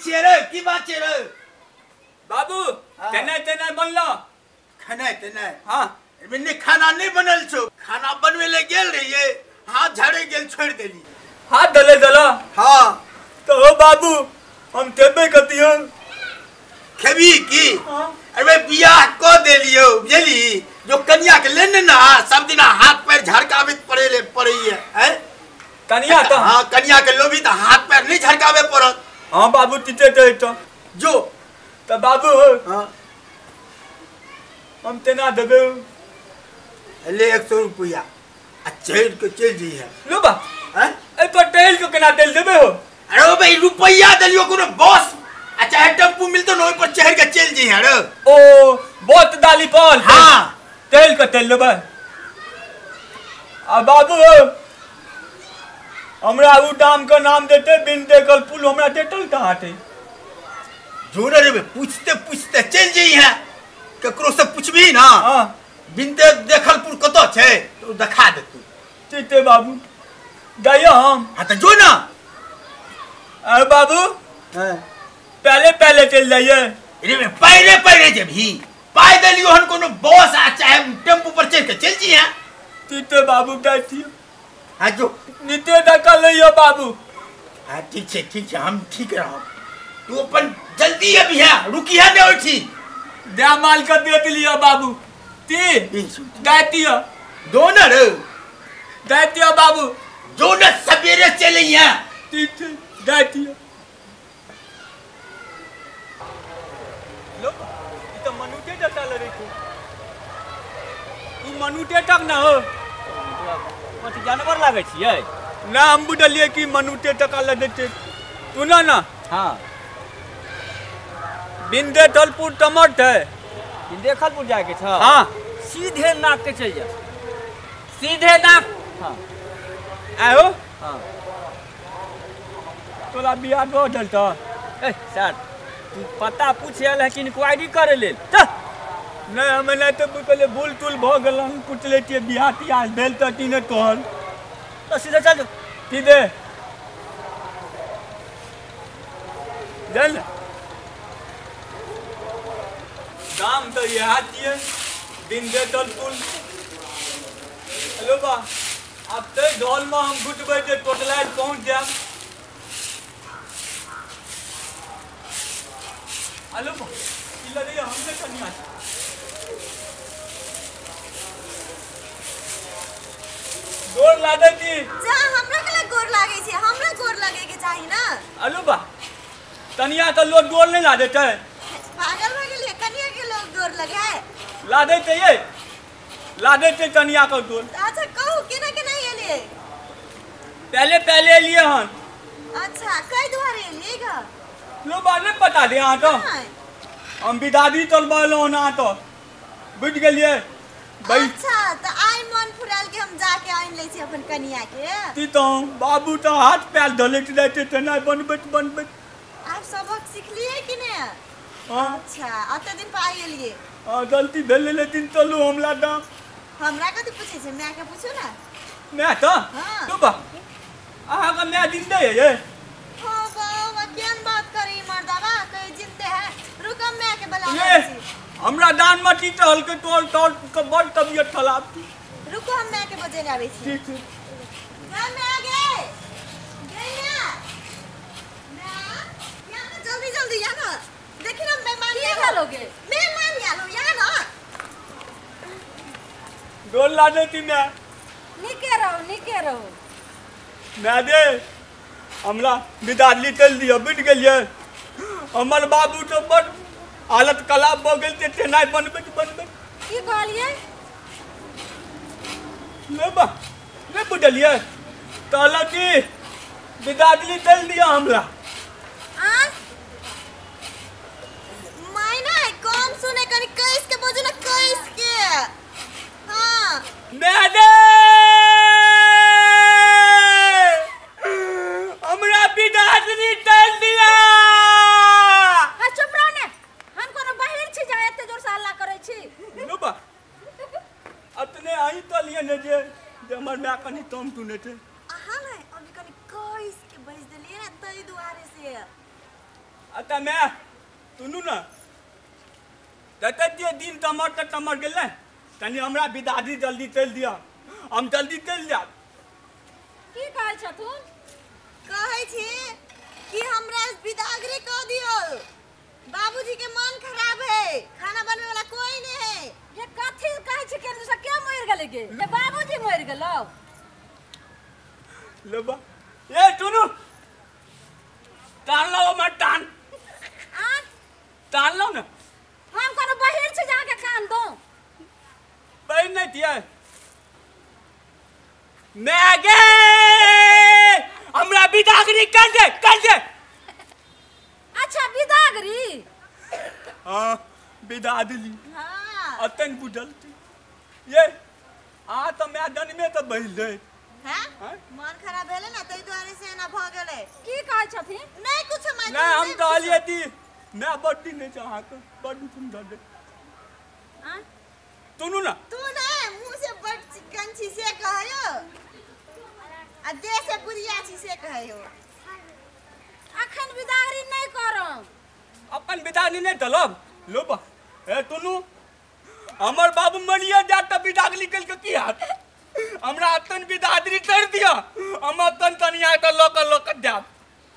छियै रे की बात छै रे बाबू तेने तेने बनलो खाना तेने हाँ मैंने खाना नहीं बनल छो खाना बनवे ले गेल रहिए हाथ झाड़े गेल छोड़ देली हाथ धले दलो हाँ तो हो बाबू हम केबे कतियो खेबी की हाँ अरे बियाह को देलियो बुझली जो कन्या के लेने ना सब दिन हाथ पैर झड़कावे पड़े है कनिया तो हाँ कन्या के लोभी तो हाथ पैर नहीं झड़कावे पड़त हाँ बाबू तीते तो जो तो बाबू हाँ हम तेना देबे ले 100 रुपया चढ़ के चल जी है लो बा हैं ए तो टेल को केना टेल देबे हो अरे ओ भाई रुपया दलियो कोनो बॉस अच्छा टेम्पू मिलतो न ओइ पर चढ़ के चल जी है रे ओ बहुत दाली पाल हाँ टेल को टेल लेबे आ बाबू हमरा उ दाम का नाम देते बिन देखल पुल हमरा देतल कहां थे जोरे रे पूछते पूछते चल जी है ककरो से पूछबी ना हां बिन देखल पुल कतो छे तो दिखा दे तू ठीते बाबू गयो हम हां तो जो ना अरे बाबू हां पहले पहले चल जाइए रे पैरे जे भी पाई दलियो हन कोनो बॉस आ चाहे टेम्पू पर चढ़ के चल जी है ठीते बाबू दातियो हां जो निते डका लियो बाबू हां ठीक है हम ठीक रहो तू अपन जल्दी अभी है रुकी है ने उठी दे माल का दे लियो बाबू ती दातियो दोनर दातियो बाबू जो न सवेरे चले यहाँ ठीक दातियो लो ई तो मनुटे डटा लरे को तू मनुटे तक ना हो कथि जानवर लागे छियै ना हम बुझलिए कि मनुटे टका ल देते तू ना हाँ बिंदे टलपुर टमट है देखलपुर जाए के छ हाँ सीधे नाक के चल जा सीधे नाक हाँ आयो हाँ तोरा बियाह दो डलता ए सर तू पता पूछे है कि इंक्वायरी करे ले चल नहीं हमें नहीं तो पहले भूल टूल भ गेल हम पूछ लेतिए बियाह तियाह भेल त तीने तोहर तो सीधे चल जो सीधे चल दाम तो ये हाथी है दिन दे टलपुर हेलो बा अब ते ढोल में हम घुटबे जे टोटलाइज पहुंच जाम हेलो बा इला रे हमने कनिया गोर लागे की जा हमरा के गोर लागे छै हमरा गोर लागे के चाहि ना हेलो बा तनिया तो लोग गोर नहीं ला देते पागल हो गेलिए कनिया के लोग गोर लगे है ला देते ये ला देते तनिया का गोर अच्छा कहू केना केना एलिए पहले पहले लिए हन अच्छा कई द्वारे एलिएगा लो बात नहीं पता दे यहाँ तो हम विदादी चल बोलो ना तो बुझ गेलिए भाई अच्छा तो आई मन फुराल के हम जाके आइन ले छी अपन कनिया के ती तो बाबू तो हाथ पैर धलेट देते थे ना बनबे आप सबक सीख लिए कि नहीं हां अच्छा अत दिन पाई एलिए गलती भेल लेकिन चलू हमला दाम हमरा कथि पूछे छै मैं के पूछू ना मैं तो हाँ। तो बा आहा का मैं दिन दे ये हां बाबा केन बात करी मर्दावा कहीं जिंदे है रुक हम मैं के बुला ये हमरा दान मटी टहल के तोल तोल के बड़ तबियत खराब थी रुको हम मैं के बजे आवे छी ठीक है घर में आ गए गैया मैं यहाँ जल्दी जल्दी यहाँ ना देखिए ना मेहमान क्या लोगे मेहमान यहाँ लो यहाँ ना डोल ला देती मैं निके रहो मैं दे हमरा विदाली चल दिया बिट गेलिए हमर बाबू तो बड़ हालत खराब हो गेल ते नहीं बनबे की कहलिए ले बुझलिए कहला कि विदाली चल दिया हमरा आ मायना कम सुने कनी कइस के बोझ ना कइस के हां मैं दे हमरा विदाली चल दिया चुप रहो ने हम कोनो बाहर छी जाए एते जोर से हल्ला करे छी लो बा अपने आई तो लिए ने जे हमर मैं कनी तम तुने थे हां ना अभी कनी कइस के बज देलिए ना तई दुआरे से आता मैं तुनु ना तते जे दिन टमर गेले तनी हमरा बिदादी जल्दी चल दिया हम जल्दी चल जा की कहै छथुन कहै छी कि हमरा बिदागरी कह दियो बाबूजी के मन खराब है खाना बनवे वाला कोई नहीं है ये कथि कहै छी के से के मर गेले गे ये बाबूजी मर गेलो लेबा ए तुनु टान लो मत टान आ टान लो ना हम कोनो बहिर से जाके कान दो बहन नहीं दिया मैं गे हमरा बिदागरी कर दे अच्छा बिदागरी हाँ बिदादली हां अतन बुझल ये आ तो मैं दन में तो बहिल दे हैं मन खराब भेले ना तै द्वारे से ना भ गेले की कहै छथिन नहीं कुछ मैं नहीं हम तो लिए थी मैं बड्डी नहीं चाहा के बड्डी सुंदर दे आ तुनु ना तू ना मुंह से बड़ चिकन छी से कहयो आ देह से बुढ़िया छी से कहयो अखन बिदागरी नहीं करम अपन बिदागरी नहीं तलब लो बा ए तुनु हमर बाबू मरिया जा त बिदागरी कल के की हाथ हमरा अतन बिदागरी कर दिया हम अतन तनिया त लोक जा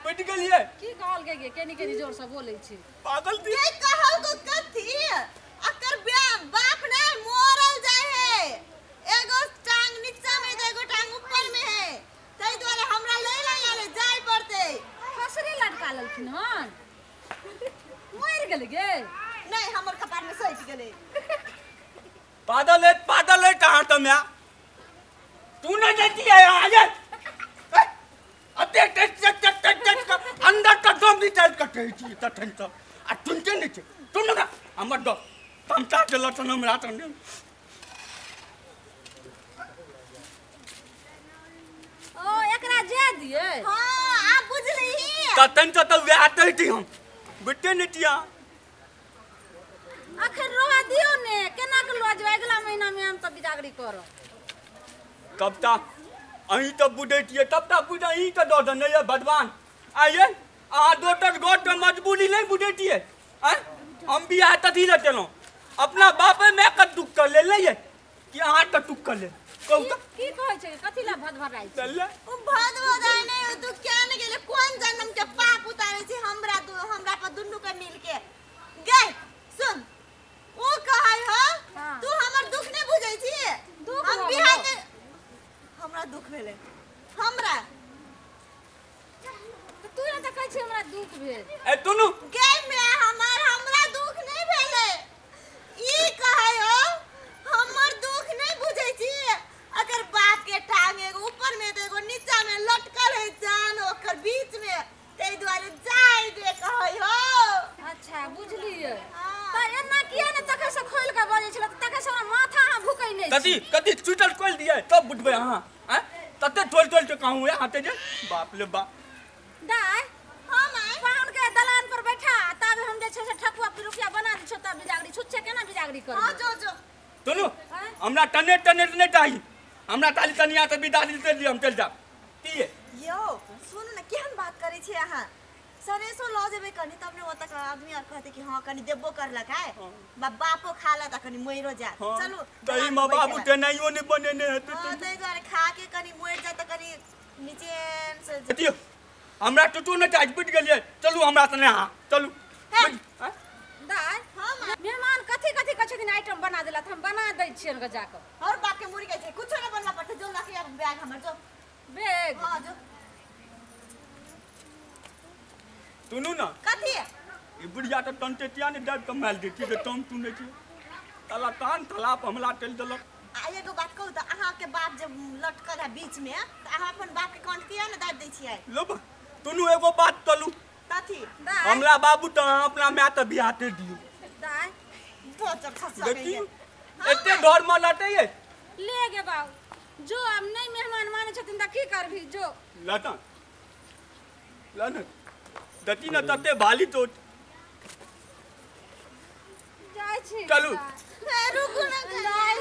बैठ गेलिए की कहल गे केनी जोर से बोलै छी पागल थी ये कहल को कथी अकर बाप ने मोरल जाय है एगो टांग नीचा में एगो टांग ऊपर में है तै द्वारे हमरा ले जाय पड़ते फसरी लटका ललखिन हन मर गेल गे नहीं हमर कपार में सहित गेले पागल है कहां तो मैं तू नहीं देती है आ जा अते टच अंदर का दम भी टाइट कटे छी तठन तो आ तुनते नहीं छे तुन ना हमर दो तमता चलो तो हमरा तो नहीं ओ एकरा जे दिए हां आप बुझली तठन तो वे आते थी हम बेटे नेटिया अखन रोवा दियो ने केना के लो जो अगला महीना में हम तो बिदागरी करो कब तक अही तो बुझे तब तक बुझा ही तो दो नहीं है भगवान आइए आ दोटर गोट में मजबूरी नहीं बुझे हम भी आए तथी रहते लो अपना बाप में का दुख कर ले ले कि आ का दुख कर ले की कहै छै कथि ला भदभराई छै चल ले ओ भदभदाई नहीं तू क्या न गेले कौन जन्म के पाप उतारे छी हमरा पर दुन्नु के मिल के गए सुन ओ कहै हो हाँ। तू हमर दुख नहीं बुझै छी दुख हम हो बिहार गेलो। के हमरा दुख भेले हमरा तू ना त कहै छै हमरा दुख भेल ए तुनु गए में हमरा दुख नहीं भेले ई कहै हो हमर दुख नहीं बुझै छी अगर बाप के टांग एगो ऊपर में एगो नीचा में लटकल है जान ओकर बीच में तै द्वारे जाय दे कहै हो अच्छा बुझलिए हाँ। त एना किया ने तके से खोल के बजै छला त तके से हमरा माथा हां भुकै नै कथी ट्विटर खोल दिए तब बुझबे हां हैं तते टोल के कहूं है आते जे बाप ले बाप दाय हां माय पाहुन के दलान पर बैठा तब हम जे छै से ठकुआ पिरुकिया बना दै छ त बिजागरी छुच्छे केना बिजागरी कर हां जो तुनु हैं? हमरा टने नहीं चाहिए हमरा ताली तनिया से बिदाली दे दियो हम चल जा की यो सुन न केहन बात करे छी अहाँ सरेसो ल जेबे कनी तब ने ओतक आदमी और कहते कि हां कनी देबो करलक है बापो खाला त कनी मोइरो जा चलू तई मां बाबू ते नहीं ने बने ने हां तै द्वारे खा के कनी मोइर जा त कनी नीचे से दियो हमरा टुटू न चार्ज पिट गेलिए चलू हमरा सने हां चलू हैं? हैं? दाय हां माय मेहमान कथि कहै छथिन आइटम बना देला त हम बना दै छियन ग जाकर और बाप के मुरी गई छे कुछ न बनवा पड़ते जो लाके बैग हमर जो बेग हां जो तुनु ना कथि ई बुढ़िया त टंटेटिया ने दाब कमाल देती जे टम तू नहीं तला कान तलाप हमला टेल देलक आ एगो बात कहू त अहाँ के बाप जब लटकल है बीच में त अहाँ अपन बाप के कंठ किया न दाब दै छियै लो तुनु एगो बात तलू कथि दाय हमला बाबू त अपना मैं त बियाते दियो दाय भोचर खसा देखी गई एते घर में लटे ये ले गे बाबू जो अब नहीं मेहमान माने छथिन त की करभी जो लटन लन दती न तते भाली तो जाय छी चलू। रुकू न दाय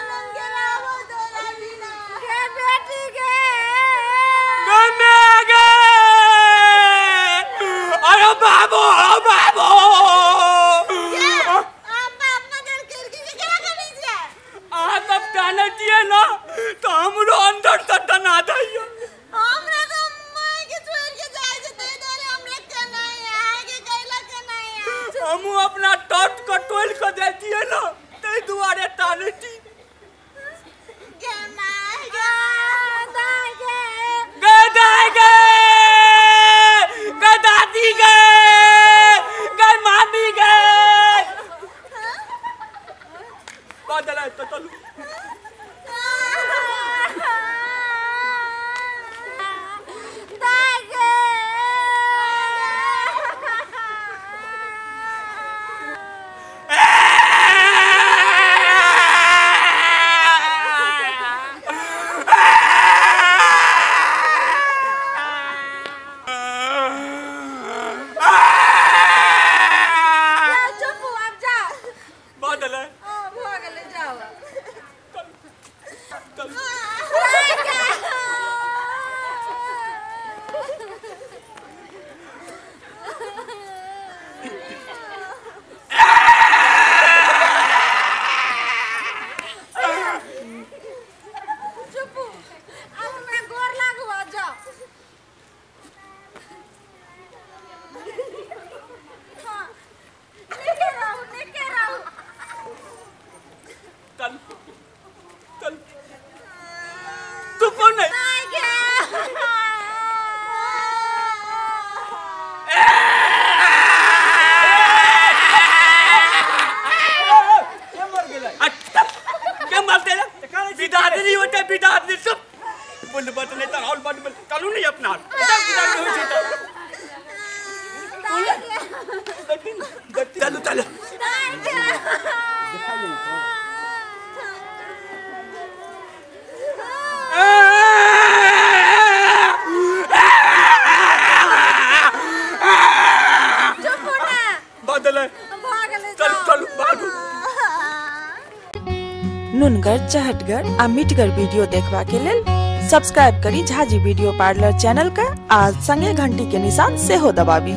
लंगेरा हमू अपना टॉट को टोल को देती है ना ते दुआरे तानती दादी गए मामी गए बादल है तो चलो नुनगर चहटगर आ मिटगर वीडियो देखबा के लेल सब्सक्राइब करी झाजी वीडियो पार्लर चैनल का आ संगे घंटी के निशान से हो दबाबी।